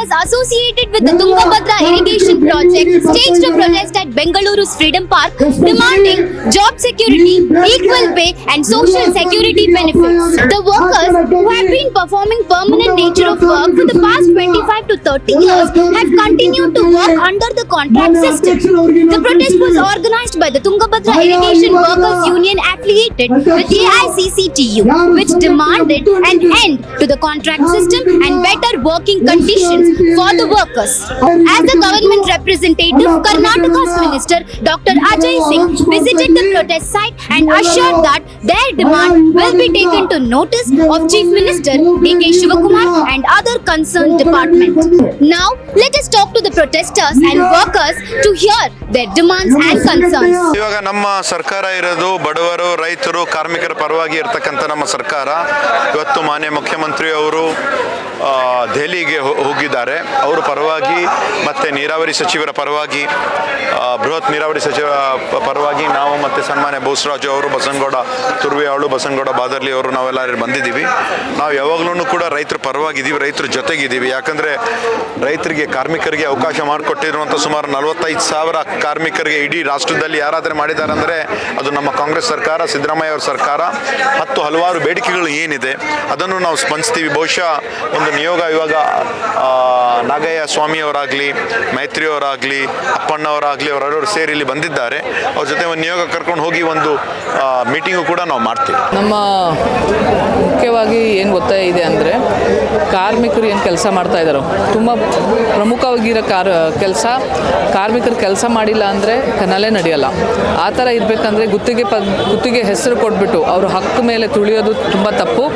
workers associated with the Tungabhadra irrigation project staged a protest at Bengaluru's Freedom Park demanding job security, equal pay and social security benefits. The workers, who have been performing permanent nature of work for the past 25 to 30 years, have continued to work under the contract system. The protest was organized by the Tungabhadra Irrigation Workers Union affiliated with AICCTU, which demanded an end to the contract system and better working conditions for the workers. As the government representative, Karnataka's Minister Dr. Ajay Singh visited the protest site and assured that their demand will be taken to notice of Chief Minister D.K. Shivakumar and other concerned departments. Now, let us talk to the protesters and workers to hear their demands and concerns. ಇವಾಗ ನಮ್ಮ ಸರ್ಕಾರ ಇರೋದು ಬಡವರು, ರೈತರು, ಕಾರ್ಮಿಕರ ಪರವಾಗಿ ಇರತಕ್ಕಂಥ ನಮ್ಮ ಸರ್ಕಾರ. ಇವತ್ತು ಮಾನ್ಯ ಮುಖ್ಯಮಂತ್ರಿ ಅವರು ದೆಹಲಿಗೆ ಹೋಗಿದ್ದಾರೆ. ಅವರ ಪರವಾಗಿ ಮತ್ತು ನೀರಾವರಿ ಸಚಿವರ ಪರವಾಗಿ, ಬೃಹತ್ ನೀರಾವರಿ ಸಚಿವರ ಪರವಾಗಿ ನಾವು ಮತ್ತು ಸನ್ಮಾನ್ಯ ಬೋಸರಾಜು ಅವರು, ಬಸನಗೌಡ ತುರ್ವೆ ಅವಳು, ಬಸನಗೌಡ ಬಾದರ್ಲಿ ಅವರು ನಾವೆಲ್ಲರೂ ಬಂದಿದ್ದೀವಿ. ನಾವು ಯಾವಾಗಲೂ ಕೂಡ ರೈತರ ಪರವಾಗಿದ್ದೀವಿ, ರೈತರ ಜೊತೆಗಿದ್ದೀವಿ. ಯಾಕಂದರೆ ರೈತರಿಗೆ, ಕಾರ್ಮಿಕರಿಗೆ ಅವಕಾಶ ಮಾಡಿಕೊಟ್ಟಿರುವಂಥ ಸುಮಾರು 45,000 ಕಾರ್ಮಿಕರಿಗೆ ಇಡೀ ರಾಷ್ಟ್ರದಲ್ಲಿ ಯಾರಾದರೂ ಮಾಡಿದ್ದಾರೆ ಅಂದರೆ ಅದು ನಮ್ಮ ಕಾಂಗ್ರೆಸ್ ಸರ್ಕಾರ, ಸಿದ್ದರಾಮಯ್ಯ ಅವರ ಸರ್ಕಾರ. ಮತ್ತು ಹಲವಾರು ಬೇಡಿಕೆಗಳು ಏನಿದೆ ಅದನ್ನು ನಾವು ಸ್ಪಂದಿಸ್ತೀವಿ. ಬಹುಶಃ ಒಂದು ನಿಯೋಗ ಇವಾಗ ನಾಗಯ್ಯ ಸ್ವಾಮಿಯವರಾಗಲಿ, ಮೈತ್ರಿಯವರಾಗಲಿ, ಅಪ್ಪಣ್ಣವರಾಗಲಿ ಅವರೆಲ್ಲರೂ ಸೇರಿ ಇಲ್ಲಿ ಬಂದಿದ್ದಾರೆ. ಅವ್ರ ಜೊತೆ ಒಂದು ನಿಯೋಗ ಕರ್ಕೊಂಡು ಹೋಗಿ ಒಂದು ಮೀಟಿಂಗು ಕೂಡ ನಾವು ಮಾಡ್ತೀವಿ. ನಮ್ಮ ಮುಖ್ಯವಾಗಿ ಏನು ಒತ್ತಾಯ ಇದೆ ಅಂದರೆ, ಕಾರ್ಮಿಕರು ಏನು ಕೆಲಸ ಮಾಡ್ತಾ ಇದ್ದಾರೋ ತುಂಬ ಪ್ರಮುಖವಾಗಿರೋ ಕೆಲಸ, ಕಾರ್ಮಿಕರು ಕೆಲಸ ಮಾಡಿಲ್ಲ ಅಂದರೆ ಕನಲೇ ನಡೆಯಲ್ಲ. ಆ ಥರ ಇರಬೇಕಂದ್ರೆ ಗುತ್ತಿಗೆ ಹೆಸರು ಕೊಟ್ಬಿಟ್ಟು ಅವ್ರ ಹಕ್ಕು ಮೇಲೆ ತುಳಿಯೋದು ತುಂಬ ತಪ್ಪು.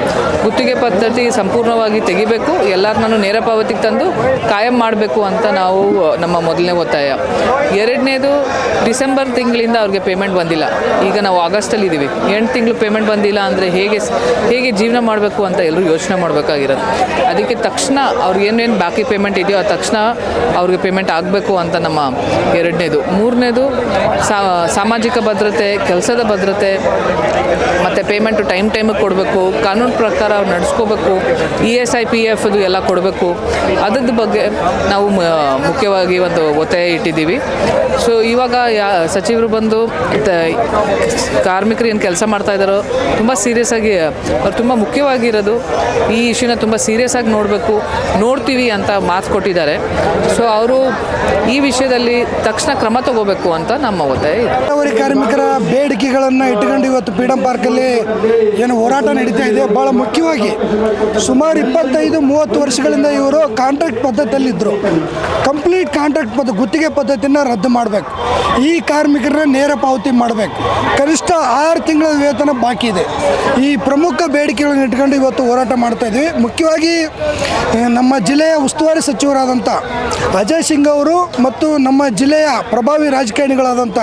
ಗುತ್ತಿಗೆ ಪದ್ಧತಿ ಸಂಪೂರ್ಣವಾಗಿ ತೆಗಿಬೇಕು, ಎಲ್ಲರನ್ನೂ ನೇರ ಪಾವತಿಗೆ ತಂದು ಕಾಯಂ ಮಾಡಬೇಕು ಅಂತ ನಾವು ನಮ್ಮ ಮೊದಲನೇ ಒತ್ತಾಯ. ಎರಡನೇದು, ಡಿಸೆಂಬರ್ ತಿಂಗಳಿಂದ ಅವ್ರಿಗೆ ಪೇಮೆಂಟ್ ಬಂದಿಲ್ಲ. ಈಗ ನಾವು ಆಗಸ್ಟಲ್ಲಿ ಇದ್ದೀವಿ, 8 ತಿಂಗಳು ಪೇಮೆಂಟ್ ಬಂದಿಲ್ಲ ಅಂದರೆ ಹೇಗೆ ಜೀವನ ಮಾಡಬೇಕು ಅಂತ ಎಲ್ಲರೂ ಯೋಚನೆ ಮಾಡಬೇಕಾಗಿರೋದು. ಅದಕ್ಕೆ ತಕ್ಷಣ ಅವ್ರಿಗೆ ಏನೇನು ಬಾಕಿ ಪೇಮೆಂಟ್ ಇದೆಯೋ ಆ ತಕ್ಷಣ ಅವ್ರಿಗೆ ಪೇಮೆಂಟ್ ಆಗಬೇಕು ಅಂತ ನಮ್ಮ ಎರಡನೇದು. ಮೂರನೇದು, ಸಾಮಾಜಿಕ ಭದ್ರತೆ, ಕೆಲಸದ ಭದ್ರತೆ ಮತ್ತು ಪೇಮೆಂಟು ಟೈಮಿಗೆ ಕೊಡಬೇಕು, ಕಾನೂನು ಪ್ರಕಾರ ಅವ್ರು ನಡೆಸ್ಕೋಬೇಕು, ESI PF ಅದು ಎಲ್ಲ ಕೊಡಬೇಕು. ಅದ್ರ ಬಗ್ಗೆ ನಾವು ಮುಖ್ಯವಾಗಿ ಒಂದು ಒತ್ತಾಯ ಇಟ್ಟಿದ್ದೀವಿ. ಸೊ ಇವಾಗ ಸಚಿವರು ಬಂದು ಕಾರ್ಮಿಕರು ಏನು ಕೆಲಸ ಮಾಡ್ತಾ ಇದ್ದಾರೋ ತುಂಬ ಸೀರಿಯಸ್ ಆಗಿ, ಅವ್ರು ತುಂಬ ಮುಖ್ಯವಾಗಿರೋದು ಈ ಇಶ್ಯೂನ ತುಂಬ ಸೀರಿಯಸ್ ಆಗಿ ನೋಡ್ತೀವಿ ಅಂತ ಮಾತು ಕೊಟ್ಟಿದ್ದಾರೆ. ಸೊ ಅವರು ಈ ವಿಷಯದಲ್ಲಿ ತಕ್ಷಣ ಕ್ರಮ ತಗೋಬೇಕು ಅಂತ ನಮ್ಮ ಒತ್ತಾಯ ಇದೆ. ನೀರಾವರಿ ಕಾರ್ಮಿಕರ ಬೇಡಿಕೆಗಳನ್ನು ಇಟ್ಟುಕೊಂಡು ಇವತ್ತು ಫ್ರೀಡಂ ಪಾರ್ಕಲ್ಲಿ ಏನು ಹೋರಾಟ ನಡೀತಾ ಇದೆ. ಭಾಳ ಮುಖ್ಯವಾಗಿ ಸುಮಾರು 25-30 ವರ್ಷಗಳಿಂದ ಇವರು ಕಾಂಟ್ರಾಕ್ಟ್ ಪದ್ಧತಿಯಲ್ಲಿದ್ದರು. ಕಂಪ್ಲೀಟ್ ಕಾಂಟ್ರಾಕ್ಟ್ ಗುತ್ತಿಗೆ ಪದ್ಧತಿಯನ್ನು ರದ್ದು ಮಾಡಬೇಕು. ಈ ಕಾರ್ಮಿಕರನ್ನ ನೇರ ಪಾವತಿ ಮಾಡಬೇಕು. ಕನಿಷ್ಠ 6 ತಿಂಗಳ ವೇತನ ಬಾಕಿ ಇದೆ. ಈ ಪ್ರಮುಖ ಬೇಡಿಕೆಗಳನ್ನು ಇಟ್ಕೊಂಡು ಇವತ್ತು ಹೋರಾಟ ಮಾಡ್ತಾ ಇದ್ವಿ. ಮುಖ್ಯವಾಗಿ ನಮ್ಮ ಜಿಲ್ಲೆಯ ಉಸ್ತುವಾರಿ ಸಚಿವರಾದಂಥ ಅಜಯ್ ಸಿಂಗ್ ಅವರು ಮತ್ತು ನಮ್ಮ ಜಿಲ್ಲೆಯ ಪ್ರಭಾವಿ ರಾಜಕಾರಣಿಗಳಾದಂಥ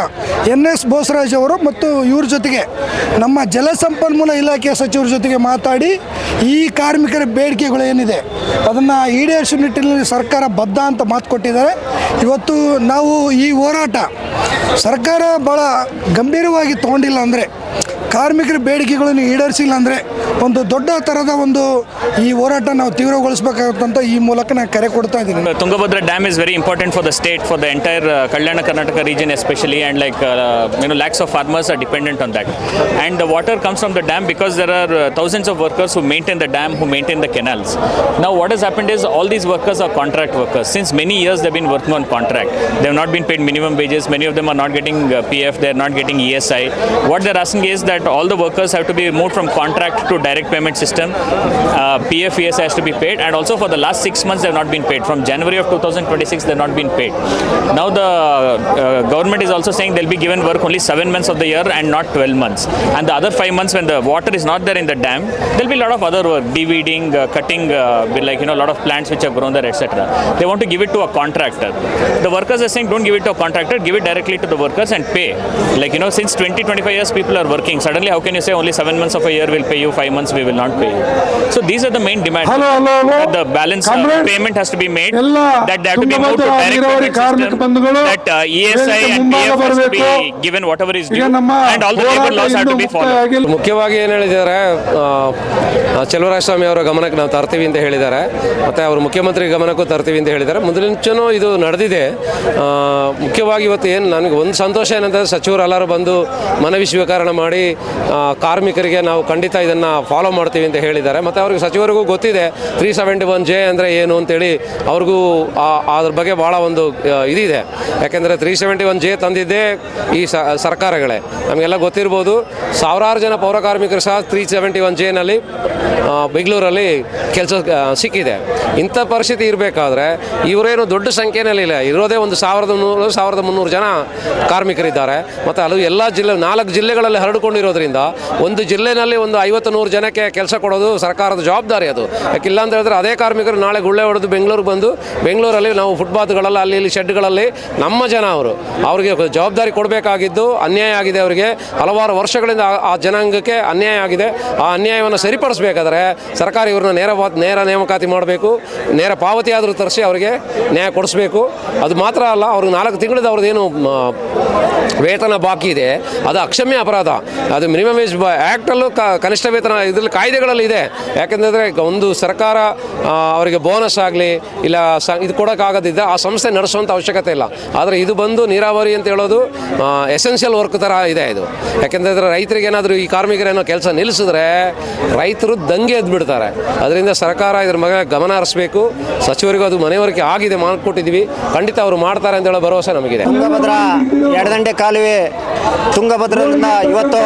NS ಬೋಸರಾಜ್ ಅವರು ಮತ್ತು ಇವ್ರ ಜೊತೆಗೆ ನಮ್ಮ ಜಲಸಂಪನ್ಮೂಲ ಇಲಾಖೆಯ ಸಚಿವರ ಜೊತೆಗೆ ಮಾತಾಡಿ ಈ ಕಾರ್ಮಿಕರ ಬೇಡಿಕೆಗಳು ಏನಿದೆ ಅದನ್ನು ಈಡೇರಿಸುವ ನಿಟ್ಟಿನಲ್ಲಿ ಸರ್ಕಾರ ಬದ್ಧ ಅಂತ ಮಾತು ಕೊಟ್ಟಿದ್ದಾರೆ. ಇವತ್ತು ನಾವು ಈ ಹೋರಾಟ ಸರ್ಕಾರ ಭಾಳ ಗಂಭೀರವಾಗಿ ತೊಗೊಂಡಿಲ್ಲ ಅಂದರೆ, ಕಾರ್ಮಿಕರ ಬೇಡಿಕೆಗಳನ್ನು ಈಡೇರಿಸಿಲ್ಲ ಅಂದರೆ ಒಂದು ದೊಡ್ಡ ಥರದ ಒಂದು ಈ ಹೋರಾಟ ನಾವು ತೀವ್ರಗೊಳಿಸಬೇಕಾಗುತ್ತಂತ ಈ ಮೂಲಕ ನಾನು ಕರೆ ಕೊಡ್ತಾ ಇದ್ದೀನಿ. Tungabhadra Dam is very important for the state, for the entire Kalyana Karnataka region especially, and lakhs of farmers are dependent on that. And the water comes from the dam because there are thousands of workers who maintain the dam, who maintain the canals. Now what has happened is all these workers are contract workers. Since many years they've been working on contract. They have not been paid minimum wages. Many of them are not getting PF. They are not getting ESI. What they're asking is that all the workers have to be moved from contract to direct payment system. PF, ESI has to be paid, and also for the last 6 months they have not been paid. From January of 2026 they have not been paid. Now the government is also saying they'll be given work only 7 months of the year and not 12 months. And the other 5 months when the water is not there in the dam, there'll be a lot of other work, deweeding, cutting, a lot of plants which have grown there, etc. They want to give it to a contractor. The workers are saying don't give it to a contractor, give it directly to the workers and pay. Since 20-25 years people are working. suddenly how can you say only 7 months of a year will pay you, 5 months we will not pay you? So these are the main demands. That the balance payment has to be made, that they have to be moved to direct payment system, that ESI and PF has to be given whatever is due, and all the labor laws have to be followed. ಮುಖ್ಯವಾಗಿ ಏನು ಹೇಳಿದ್ದಾರೆ, ಚಲುವರಾಯಸ್ವಾಮಿ ಅವರ ಗಮನಕ್ಕೆ ನಾವು ತರ್ತೀವಿ ಅಂತ ಹೇಳಿದ್ದಾರೆ, ಮತ್ತು ಅವರು ಮುಖ್ಯಮಂತ್ರಿ ಗಮನಕ್ಕೂ ತರ್ತೀವಿ ಅಂತ ಹೇಳಿದ್ದಾರೆ. ಮುಂಚೆನೂ ಇದು ನಡೆದಿದೆ. ಮುಖ್ಯವಾಗಿ ಇವತ್ತು ಏನು ನನಗೆ ಒಂದು ಸಂತೋಷ ಏನಂದರೆ, ಸಚಿವರೆಲ್ಲರೂ ಬಂದು ಮನವಿ ಸ್ವೀಕರಣ ಮಾಡಿ ಕಾರ್ಮಿಕರಿಗೆ ನಾವು ಖಂಡಿತ ಇದನ್ನು ಫಾಲೋ ಮಾಡ್ತೀವಿ ಅಂತ ಹೇಳಿದ್ದಾರೆ. ಮತ್ತು ಅವ್ರಿಗೆ ಸಚಿವರಿಗೂ ಗೊತ್ತಿದೆ 371J ಅಂದರೆ ಏನು ಅಂತೇಳಿ, ಅವ್ರಿಗೂ ಅದ್ರ ಬಗ್ಗೆ ಭಾಳ ಒಂದು ಇದಿದೆ. ಯಾಕೆಂದರೆ 371J ತಂದಿದ್ದೇ ಈ ಸರ್ಕಾರಗಳೇ, ನಮಗೆಲ್ಲ ಗೊತ್ತಿರ್ಬೋದು. ಸಾವಿರಾರು ಜನ ಪೌರ ಕಾರ್ಮಿಕರು ಸಹ 371Jನಲ್ಲಿ ಬೆಂಗಳೂರಲ್ಲಿ ಕೆಲಸ ಸಿಕ್ಕಿದೆ. ಇಂಥ ಪರಿಸ್ಥಿತಿ ಇರಬೇಕಾದ್ರೆ ಇವರೇನು ದೊಡ್ಡ ಸಂಖ್ಯೆಯಲ್ಲಿಲ್ಲ, ಇರೋದೇ ಒಂದು 1200-1300 ಜನ ಕಾರ್ಮಿಕರಿದ್ದಾರೆ. ಮತ್ತು ಅದು ಎಲ್ಲ ಜಿಲ್ಲೆ 4 ಜಿಲ್ಲೆಗಳಲ್ಲಿ ಹರಡಿಕೊಂಡಿರೋದ್ರಿಂದ ಒಂದು ಜಿಲ್ಲೆಯಲ್ಲಿ ಒಂದು 50-100 ಜನಕ್ಕೆ ಕೆಲಸ ಕೊಡೋದು ಸರ್ಕಾರದ ಜವಾಬ್ದಾರಿ. ಅದು ಯಾಕಿಲ್ಲ ಅಂತ ಹೇಳಿದ್ರೆ ಅದೇ ಕಾರ್ಮಿಕರು ನಾಳೆ ಗುಳ್ಳೆ ಹೊಡೆದು ಬೆಂಗಳೂರಿಗೆ ಬಂದು ಬೆಂಗಳೂರಲ್ಲಿ ನಾವು ಫುಟ್ಪಾತ್ಗಳಲ್ಲಿ ಅಲ್ಲಿ ಶೆಡ್ಗಳಲ್ಲಿ ನಮ್ಮ ಜನ ಅವ್ರಿಗೆ ಜವಾಬ್ದಾರಿ ಕೊಡಬೇಕಾಗಿದ್ದು ಅನ್ಯಾಯ ಆಗಿದೆ. ಅವರಿಗೆ ಹಲವಾರು ವರ್ಷಗಳಿಂದ ಆ ಜನಾಂಗಕ್ಕೆ ಅನ್ಯಾಯ ಆಗಿದೆ. ಆ ಅನ್ಯಾಯವನ್ನು ಸರಿಪಡಿಸಬೇಕಾದ್ರೆ ಸರ್ಕಾರ ಇವ್ರನ್ನ ನೇರ ನೇಮಕಾತಿ ಮಾಡಬೇಕು, ನೇರ ಪಾವತಿ ಆದರೂ ತರಿಸಿ ಅವರಿಗೆ ನ್ಯಾಯ ಕೊಡಿಸ್ಬೇಕು. ಅದು ಮಾತ್ರ ಅಲ್ಲ, ಅವ್ರಿಗೆ 4 ತಿಂಗಳದ್ದು ಅವ್ರದ್ದೇನು ವೇತನ ಬಾಕಿ ಇದೆ ಅದು ಅಕ್ಷಮ್ಯ ಅಪರಾಧ. ಅದು ಮಿನಿಮಮ್ ವೇಜ್ ಆ್ಯಕ್ಟಲ್ಲೂ ಕನಿಷ್ಠ ವೇತನ ಇದರಲ್ಲಿ ಕಾಯ್ದೆಗಳಲ್ಲಿ ಇದೆ. ಯಾಕೆಂದರೆ ಒಂದು ಸರ್ಕಾರ ಅವರಿಗೆ ಬೋನಸ್ ಆಗಲಿ ಇಲ್ಲ ಇದು ಕೊಡೋಕ್ಕಾಗೋದಿದ್ದ ಆ ಸಂಸ್ಥೆ ನಡೆಸುವಂಥ ಅವಶ್ಯಕತೆ ಇಲ್ಲ. ಆದರೆ ಇದು ಬಂದು ನೀರಾವರಿ ಅಂತ ಹೇಳೋದು ಎಸೆನ್ಷಿಯಲ್ ವರ್ಕ್ ಥರ ಇದೆ ಇದು. ಯಾಕೆಂದರೆ ರೈತರಿಗೆ ಏನಾದರೂ ಈ ಕಾರ್ಮಿಕರೇನೋ ಕೆಲಸ ನಿಲ್ಲಿಸಿದ್ರೆ ರೈತರು ದಂಗೆ ಎದ್ಬಿಡ್ತಾರೆ. ಅದರಿಂದ ಸರ್ಕಾರ ಇದ್ರ ಬಗ್ಗೆ ಗಮನ ಹರಿಸಬೇಕು. ಸಚಿವರಿಗೂ ಅದು ಮನೆಯವರಿಗೆ ಆಗಿದೆ, ಮಾಡಿಕೊಟ್ಟಿದ್ವಿ, ಖಂಡಿತ ಅವರು ಮಾಡ್ತಾರೆ ಅಂತ ಹೇಳೋ ಭರವಸೆ ನಮಗಿದೆ. ತುಂಗಭದ್ರಾ ಎಡದಂಡೆ ಕಾಲುವೆ ತುಂಗಭದ್ರದಿಂದ ಇವತ್ತು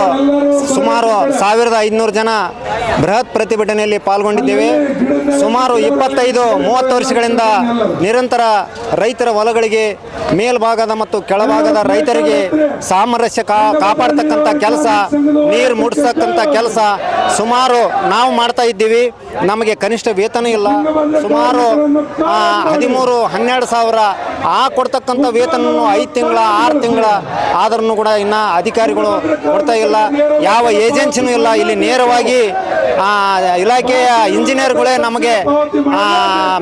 ಸುಮಾರು 1500 ಜನ ಬೃಹತ್ ಪ್ರತಿಭಟನೆಯಲ್ಲಿ ಪಾಲ್ಗೊಂಡಿದ್ದೇವೆ. ಸುಮಾರು 25-30 ವರ್ಷಗಳಿಂದ ನಿರಂತರ ರೈತರ ಹೊಲಗಳಿಗೆ ಮೇಲ್ಭಾಗದ ಮತ್ತು ಕೆಳಭಾಗದ ರೈತರಿಗೆ ಸಾಮರಸ್ಯ ಕಾಪಾಡ್ತಕ್ಕಂಥ ಕೆಲಸ, ನೀರು ಮುಡಿಸ್ತಕ್ಕಂಥ ಕೆಲಸ ಸುಮಾರು ನಾವು ಮಾಡ್ತಾ ಇದ್ದೀವಿ. ನಮಗೆ ಕನಿಷ್ಠ ವೇತನ ಇಲ್ಲ. ಸುಮಾರು 13-12 ಸಾವಿರ ಕೊಡ್ತಕ್ಕಂಥ ವೇತನವನ್ನು 5 ತಿಂಗಳ 6 ತಿಂಗಳ ಆದ್ರೂ ಕೂಡ ಇನ್ನು ಅಧಿಕಾರಿಗಳು ಕೊಡ್ತಾ ಇಲ್ಲ. ಯಾವ ಏಜೆನ್ಸಿನೂ ಇಲ್ಲ. ಇಲ್ಲಿ ನೇರವಾಗಿ ಇಲಾಖೆಯ ಇಂಜಿನಿಯರ್ಗಳೇ ನಮಗೆ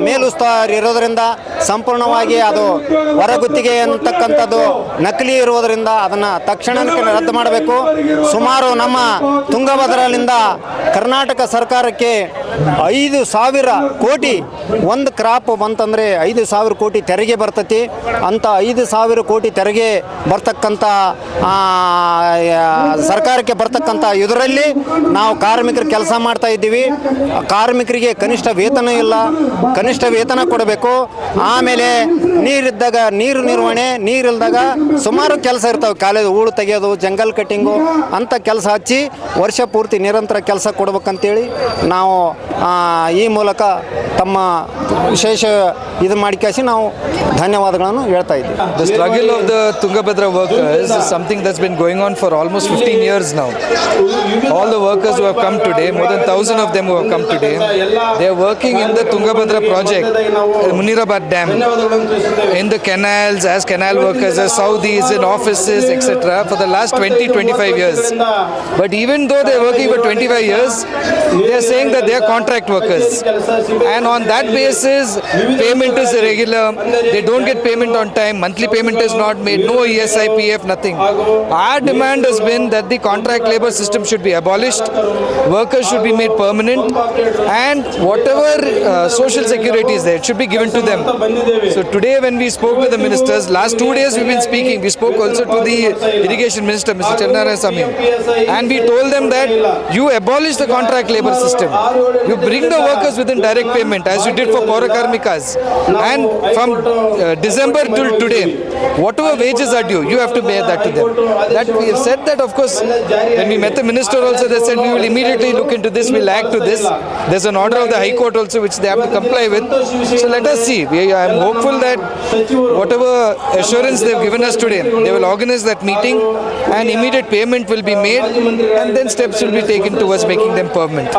ಮೇಲುಸ್ತುವಾರಿ ಇರೋದರಿಂದ ಸಂಪೂರ್ಣವಾಗಿ ಅದು ಹೊರಗುತ್ತಿಗೆ ಅಂತಕ್ಕಂಥದ್ದು ನಕಲಿ ಇರುವುದರಿಂದ ಅದನ್ನು ತಕ್ಷಣಕ್ಕೆ ರದ್ದು ಮಾಡಬೇಕು. ಸುಮಾರು ನಮ್ಮ ತುಂಗಭದ್ರದಿಂದ ಕರ್ನಾಟಕ ಸರ್ಕಾರಕ್ಕೆ 5,000 ಕೋಟಿ ಒಂದು ಕ್ರಾಪ್ ಬಂತಂದರೆ 5,000 ಕೋಟಿ ತೆರಿಗೆ ಬರ್ತೈತಿ. ಅಂಥ 5,000 ಕೋಟಿ ತೆರಿಗೆ ಬರ್ತಕ್ಕಂಥ ಸರ್ಕಾರಕ್ಕೆ ಬರ್ತಕ್ಕಂಥ ಇದರಲ್ಲಿ ನಾವು ಕಾರ್ಮಿಕರು ಕೆಲಸ ಮಾಡ್ತಾ ಇದ್ದೀವಿ. ಕಾರ್ಮಿಕರಿಗೆ ಕನಿಷ್ಠ ವೇತನ ಇಲ್ಲ, ಕನಿಷ್ಠ ವೇತನ ಕೊಡಬೇಕು. ಆಮೇಲೆ ನೀರಿದ್ದಾಗ ನೀರು ನಿರ್ವಹಣೆ, ನೀರಿಲ್ದಾಗ ಸುಮಾರು ಕೆಲಸ ಇರ್ತವೆ, ಕಾಲೇಜ್ ಹೂಳು ತೆಗೆಯೋದು, ಜಂಗಲ್ ಕಟ್ಟಿಂಗು ಅಂಥ ಕೆಲಸ ಹಚ್ಚಿ ವರ್ಷ ಪೂರ್ತಿ ನಿರಂತರ ಕೆಲಸ ಕೊಡ್ಬೇಕಂತೇಳಿ ನಾವು ಈ ಮೂಲಕ ತಮ್ಮ ವಿಶೇಷ ಇದು ಮಾಡಿಕಾಸಿ ನಾವು ಧನ್ಯವಾದಗಳನ್ನು ಹೇಳ್ತಾ ಇದ್ದೀವಿ. The struggle of the Tungabhadra workers is something that's been going on for almost 15 years now. All the workers who have come today, more than 1,000 of them who have come today, they are working in the Tungabhadra project, Munirabad Dam, in the canals as canal workers, as Saudis, in offices, etc. for the last 20-25 years. But even though they are working for 25 years, they are saying that they are contract workers. And on that basis, payment is irregular, they don't get payment on time, monthly payment is not made, no ESI, PF, nothing. Our demand has been that the contract labor system should be abolished, workers should be made permanent, and whatever social security is there, it should be given to them. So today when we spoke with the ministers, last 2 days we've been speaking, we spoke also to the irrigation minister, Mr. Chennarayasamy, and we told them that you abolish the contract labor system, you bring the workers within direct payment as you did for Paura Karmikas, and from December till today, whatever wages are due, you have to pay that to them. That we have said that, of course, when we met the minister also, they said we will immediately look into this, we'll act to this. There's an order of the High Court also which they have to comply with. So let us see. I am hopeful that whatever assurance they've given us today, they will organize that meeting and immediate payment will be made, and then steps will be taken towards making them permanent.